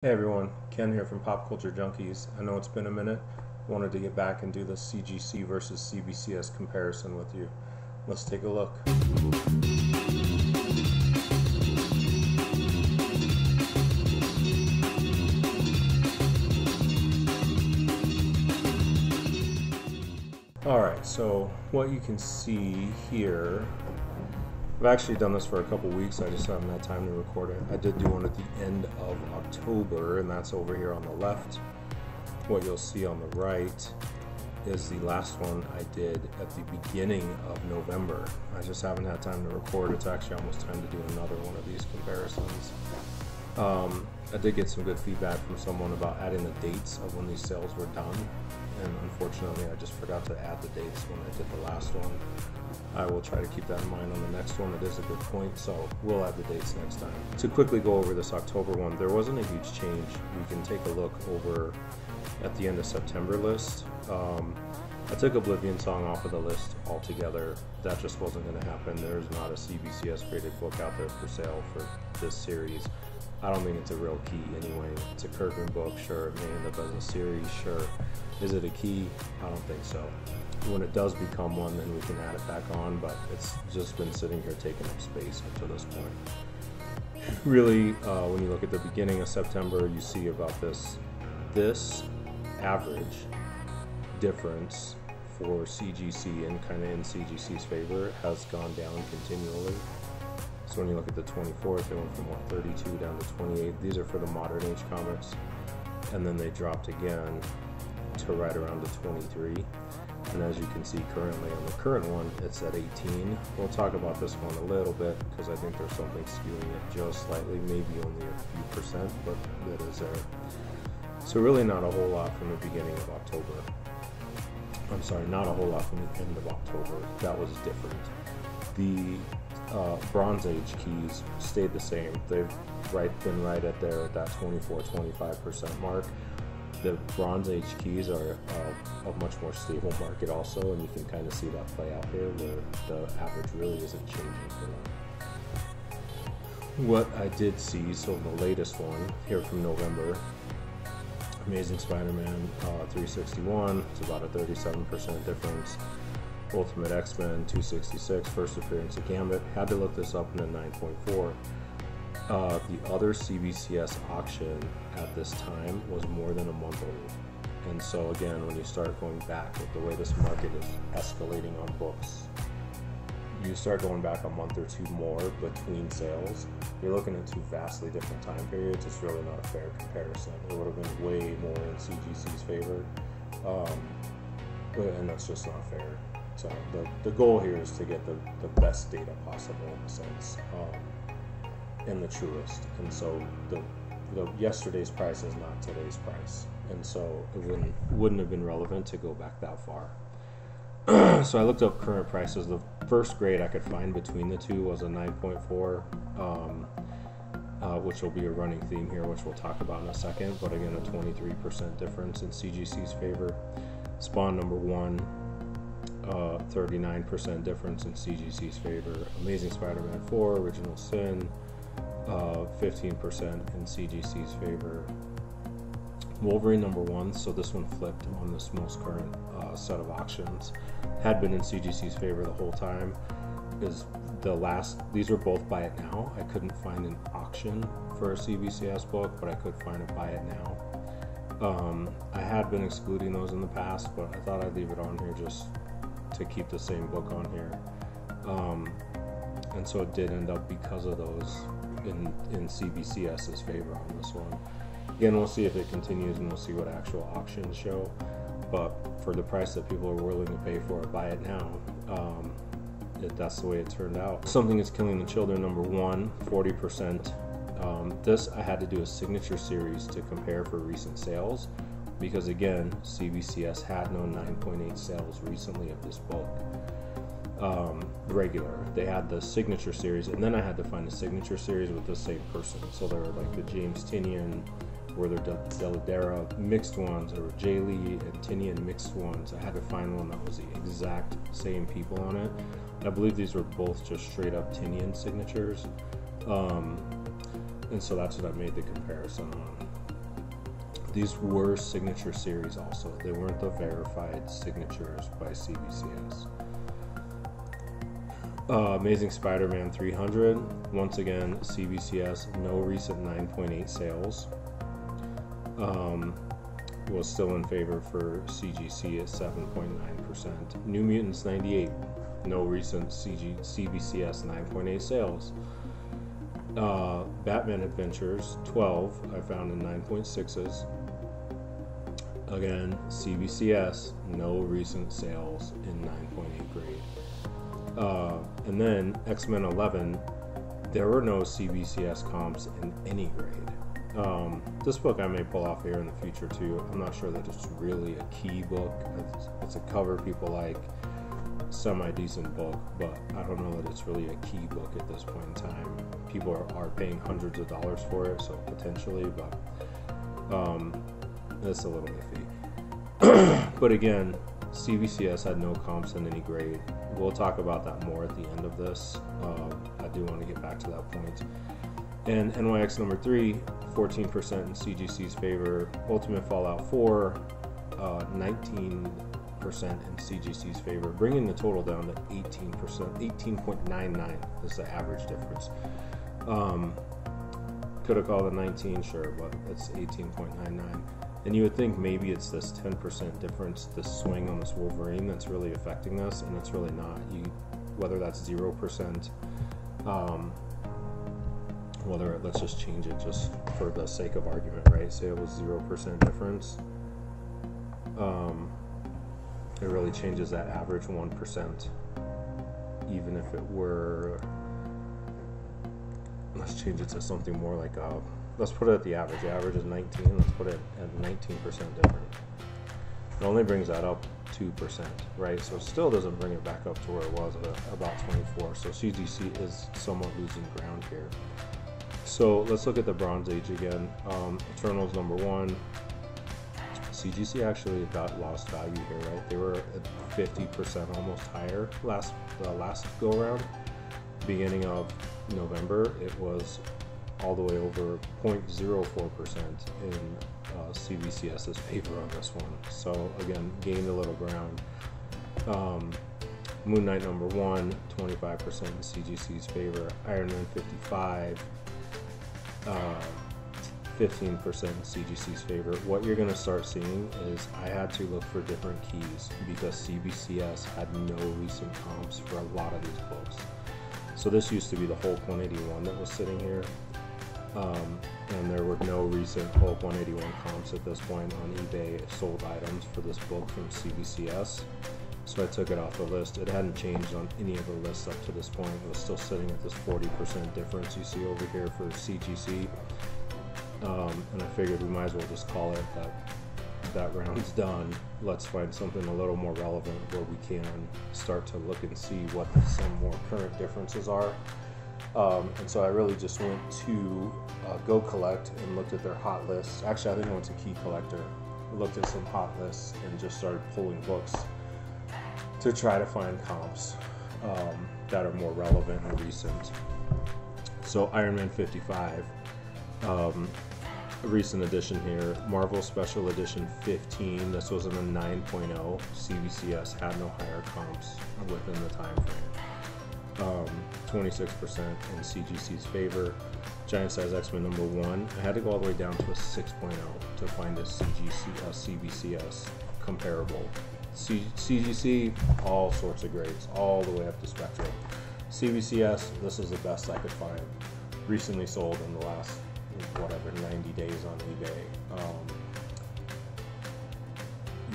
Hey everyone, Ken here from Pop Culture Junkies. I know it's been a minute. Wanted to get back and do the CGC versus CBCS comparison with you. Let's take a look. Alright, so what you can see here, I've actually done this for a couple weeks, I just haven't had time to record it. I did do one at the end of October, and that's over here on the left. What you'll see on the right is the last one I did at the beginning of November. I just haven't had time to record. It's actually almost time to do another one of these comparisons. I did get some good feedback from someone about adding the dates of when these sales were done, and unfortunately I just forgot to add the dates when I did the last one. I will try to keep that in mind on the next one. It is a good point, so we'll add the dates next time. To quickly go over this October one, there wasn't a huge change. We can take a look over at the end of September list. I took Oblivion Song off of the list altogether. That just wasn't going to happen. There's not a CBCS graded book out there for sale for this series. I don't think it's a real key anyway. It's a Kirkman book, sure, it may end up as a series, sure. Is it a key? I don't think so. When it does become one, then we can add it back on, but it's just been sitting here taking up space up to this point. Really, when you look at the beginning of September, you see about this average difference for CGC and kind of in CGC's favor has gone down continually. So when you look at the 24th, it went from 32 down to 28. These are for the modern age comics, and then they dropped again to right around the 23. And as you can see currently on the current one, it's at 18. We'll talk about this one a little bit because I think there's something skewing it just slightly, maybe only a few percent, but that is there. So really not a whole lot from the beginning of October. I'm sorry, not a whole lot from the end of October. That was different. The Bronze Age keys stayed the same. They've been right at there at that 24-25% mark. The Bronze Age keys are a much more stable market also, and you can kind of see that play out here where the average really isn't changing for them. What I did see, so the latest one here from November, Amazing Spider-Man 361, it's about a 37% difference. Ultimate X-Men 266, first appearance of Gambit, had to look this up in a 9.4. The other CBCS auction at this time was more than a month old. And so again, when you start going back with the way this market is escalating on books, you start going back a month or two more between sales, you're looking at two vastly different time periods. It's really not a fair comparison. It would have been way more in CGC's favor, and that's just not fair. So the goal here is to get the best data possible in a sense, and the truest. And so the yesterday's price is not today's price, and so it wouldn't have been relevant to go back that far. So I looked up current prices. The first grade I could find between the two was a 9.4, which will be a running theme here, which we'll talk about in a second, but again, a 23% difference in CGC's favor. Spawn number 1, 39% difference in CGC's favor. Amazing Spider-Man 4, Original Sin, 15% in CGC's favor. Wolverine number 1, so this one flipped on this most current set of auctions, had been in CGC's favor the whole time. Is the last, these are both buy it now. I couldn't find an auction for a CBCS book, but I could find a buy it now. I had been excluding those in the past, but I thought I'd leave it on here just to keep the same book on here. And so it did end up, because of those, in CBCS's favor on this one. Again, we'll see if it continues, and we'll see what actual auctions show. But for the price that people are willing to pay for it, buy it now. That's the way it turned out. Something is Killing the Children number 1, 40%. This I had to do a signature series to compare for recent sales, because again, CBCS had no 9.8 sales recently of this book. Regular. They had the signature series, and then I had to find a signature series with the same person. So there were like the James Tynion, or the Deladera mixed ones, or Jay Lee and Tynion mixed ones. I had to find one that was the exact same people on it. I believe these were both just straight up Tynion signatures. And so that's what I made the comparison on. These were signature series also. They weren't the verified signatures by CBCS. Amazing Spider-Man 300. Once again, CBCS, no recent 9.8 sales. Was still in favor for CGC at 7.9%. New Mutants 98. No recent CBCS 9.8 sales. Batman Adventures 12. I found in 9.6s. Again, CBCS, no recent sales in 9.8 grade. And then X-Men 11, there were no CBCS comps in any grade. This book I may pull off here in the future too. I'm not sure that it's really a key book. It's a cover people like, semi-decent book, but I don't know that it's really a key book at this point in time. People are paying hundreds of dollars for it, so potentially, but that's a little iffy. But again, CBCS had no comps in any grade. We'll talk about that more at the end of this. I do want to get back to that point. And NYX number 3, 14% in CGC's favor. Ultimate Fallout 4, 19% in CGC's favor, bringing the total down to 18%, 18.99 is the average difference. Could have called it 19, sure, but it's 18.99. And you would think maybe it's this 10% difference, this swing on this Wolverine that's really affecting this, and it's really not. Whether that's 0%, whether let's just change it just for the sake of argument, right? Say it was 0% difference. It really changes that average 1%, even if it were, let's change it to something more like let's put it at the average. The average is 19, let's put it at 19% different. It only brings that up 2%, right? So it still doesn't bring it back up to where it was at about 24. So CGC is somewhat losing ground here. So let's look at the Bronze Age again. Eternals number 1. CGC actually lost value here, right? They were at 50% almost higher last go around. Beginning of November, it was all the way over 0.04% in CBCS's favor on this one. So again, gained a little ground. Moon Knight number 1, 25% in CGC's favor. Iron Man 55. 15% in CGC's favor. What you're going to start seeing is I had to look for different keys because CBCS had no recent comps for a lot of these books. So this used to be the Hulk 181 that was sitting here, and there were no recent Hulk 181 comps at this point on eBay sold items for this book from CBCS. So I took it off the list. It hadn't changed on any of the lists up to this point. It was still sitting at this 40% difference you see over here for CGC. And I figured we might as well just call it that round's done. Let's find something a little more relevant where we can start to look and see what some more current differences are. And so I really just went to Go Collect and looked at their hot lists. Actually, I think I went to Key Collector, looked at some hot lists, and just started pulling books to try to find comps that are more relevant and recent. So Iron Man 55, a recent edition here, Marvel Special Edition 15. This was in a 9.0. CBCS had no higher comps within the time frame. 26% in CGC's favor. Giant Size X-Men number 1. I had to go all the way down to a 6.0 to find a CBCS comparable. CGC, all sorts of grades, all the way up the spectrum. CBCS, this is the best I could find. Recently sold in the last, 90 days on eBay.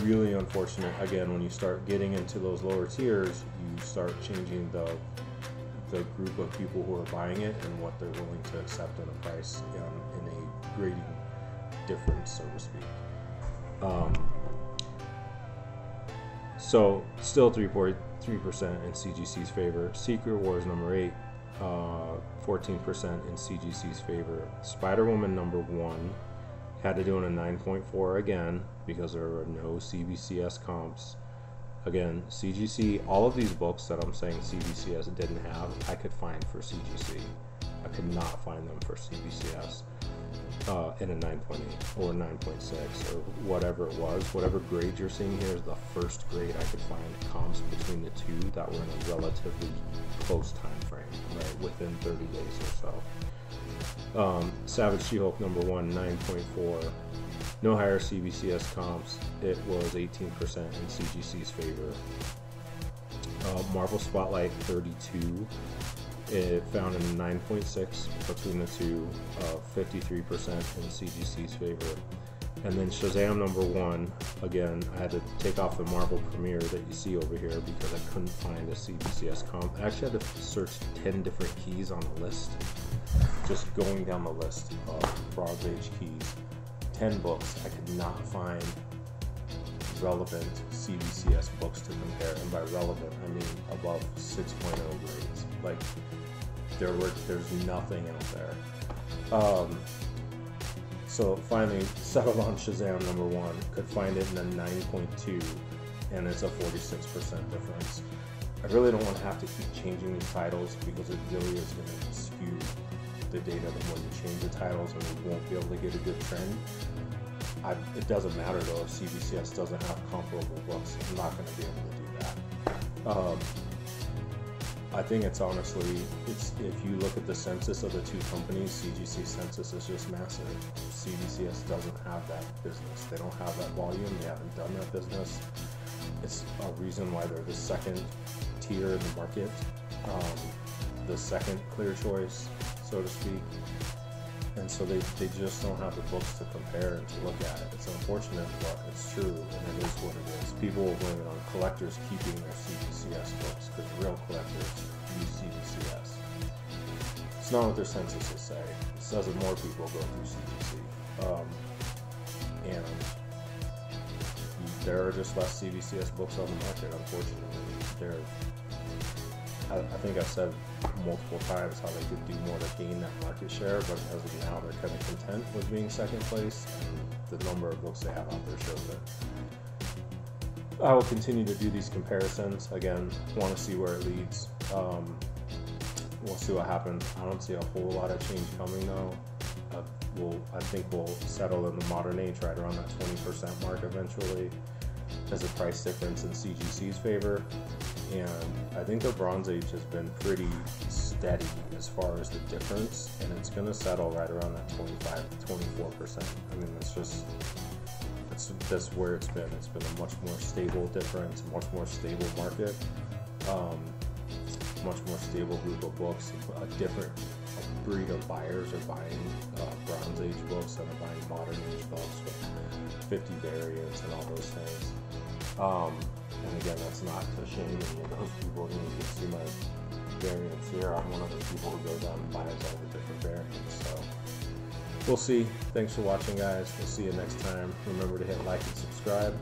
Really unfortunate. Again, when you start getting into those lower tiers, you start changing the group of people who are buying it and what they're willing to accept in a price in a grading difference, so to speak. So still 3.3% in CGC's favor. Secret Wars number 8, 14% in CGC's favor. Spider-Woman number 1 had to do in a 9.4 again because there were no CBCS comps. Again, CGC, all of these books that I'm saying CBCS didn't have, I could find for CGC. I could not find them for CBCS. in a 9.8 or 9.6 or whatever it was. Whatever grade you're seeing here is the first grade I could find comps between the two that were in a relatively close time frame, right, within 30 days or so. Savage She-Hulk number 1, 9.4. No higher CBCS comps. It was 18% in CGC's favor. Marvel Spotlight 32. It found a 9.6 between the two, 53% in CGC's favor. And then Shazam number 1, again, I had to take off the Marvel Premiere that you see over here because I couldn't find a CBCS comp. I actually had to search 10 different keys on the list, just going down the list of Bronze Age keys. 10 books, I could not find relevant CBCS books to compare, and by relevant I mean above 6.0 grades. Like there's nothing out there. So finally settled on Shazam number 1. Could find it in a 9.2, and it's a 46% difference. I really don't want to have to keep changing these titles because it really is going to skew the data the more you change the titles, and we won't be able to get a good trend. It doesn't matter though if CBCS doesn't have comparable books. I'm not going to be able to do that. I think it's honestly, if you look at the census of the two companies, CGC census is just massive. CBCS doesn't have that business. They don't have that volume. They haven't done that business. It's a reason why they're the second tier in the market, the second clear choice, so to speak. And so they just don't have the books to compare and to look at it. It's unfortunate, but it's true, and it is what it is. People will blame it on collectors keeping their CBCS books because real collectors use CBCS. It's not what their censuses say. It says that more people go through CBC. And there are just less CBCS books on the market, unfortunately. I think I've said multiple times how they could do more to gain that market share, but as of now they're kind of content with being second place, and the number of books they have out there shows it. I will continue to do these comparisons. Again, want to see where it leads. We'll see what happens. I don't see a whole lot of change coming though. I think we'll settle in the modern age right around that 20% mark eventually. There's a price difference in CGC's favor, and I think the Bronze Age has been pretty steady as far as the difference, and it's going to settle right around that 25 to 24%. I mean, that's where it's been. It's been a much more stable difference, a much more stable market, much more stable group of books. A different breed of buyers are buying Bronze Age books and are buying modern age books with 50 variants and all those things. And again, that's not to shame any of those people. You can see my variants here. I'm one of the people who goes out and buys all the different variants. So we'll see. Thanks for watching, guys. We'll see you next time. Remember to hit like and subscribe.